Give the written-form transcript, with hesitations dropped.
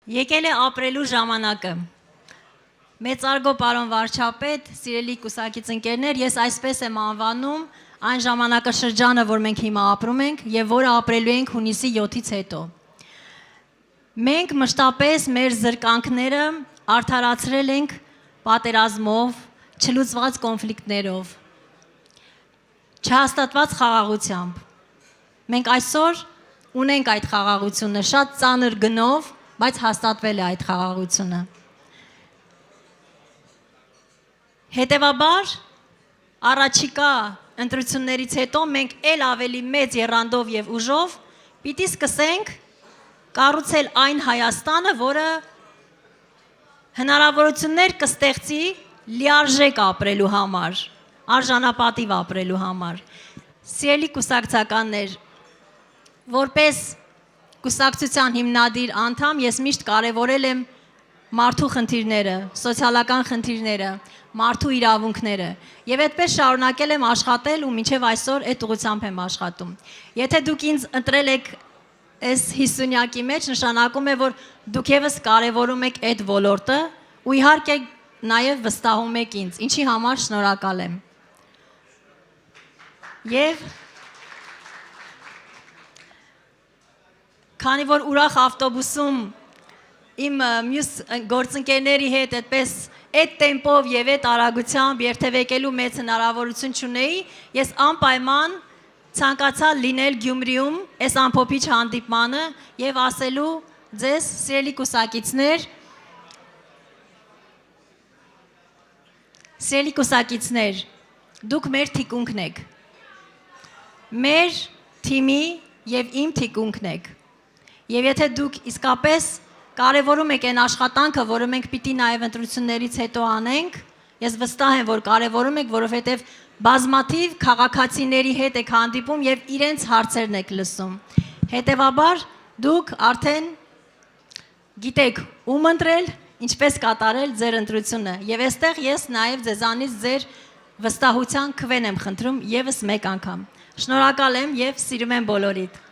Եկել է ապրելու ժամանակը։ Մեծարգո պարոն վարչապետ, սիրելի կուսակից ընկերներ, ես այսպես եմ անվանում այն ժամանակաշրջանը, որ մենք հիմա ապրում ենք եւ որը ապրելու ենք հունիսի 7-ից հետո։ Մենք մշտապես մեր զրկանքները արդարացրել ենք պատերազմով, չլուծված կոնֆլիկտներով, չհաստատված խաղաղությամբ։ Մենք այսօր ունենք այդ խաղաղությունը շատ ծանր գնով, բայց հաստատվել է այդ խաղաղությունը։ Հետևաբար, առաջիկա ընտրություններից հետո մենք ել ավելի մեծ եռանդով եւ ուժով պիտի սկսենք կառուցել այն Հայաստանը, որը հնարավորություններ կստեղծի լիարժեք ապրելու համար, արժանապատիվ ապրելու համար։ Սիրելի կուսակցականներ, որպես կուսակցության հիմնադիր անդամ ես միշտ կարևորել եմ մարդու խնդիրները, սոցիալական խնդիրները, մարդու իրավունքները եւ այդպես շարունակել եմ աշխատել ու մինչեւ այսօր այդ ուղղությամբ եմ աշխատում։ Եթե դուք ինձ ընտրել եք այս 50-յակի մեջ, նշանակում է, որ դուք եւս կարևորում եք այդ ոլորտը ու իհարկե նաեւ վստահում եք ինձ, ինչի համար շնորհակալ եմ։ Եվ քանի որ ուրախ ավտոբուսում իմ մյուս գործընկերների հետ այդպես այդ տեմպով եւ այդ արագությամբ երթևեկելու մեծ հնարավորություն չունեի, ես անպայման ցանկացա լինել Գյումրիում այս ամփոփիչ հանդիպմանը եւ ասելու ձեզ, սիրելի կուսակիցներ, դուք մեր թիկունքն եք, մեր թիմի եւ իմ թիկունքն եք, եւ եթե դուք իսկապես կարևորում եք այն աշխատանքը, որը մենք պիտի նաև ընտրություններից հետո անենք, ես վստահ եմ, որ կարևորում եք, որովհետև բազմաթիվ քաղաքացիների հետ եք հանդիպում եւ իրենց հարցերն եք լսում։ Հետևաբար դուք արդեն գիտեք ում ընտրել, ինչպես կատարել ձեր ընտրությունը։ Եվ այստեղ ես նաև ձեզանից ձեր վստահության քվեն եմ խնդրում եւս մեկ անգամ։ Շնորհակալ եմ եւ սիրում եմ բոլորիդ։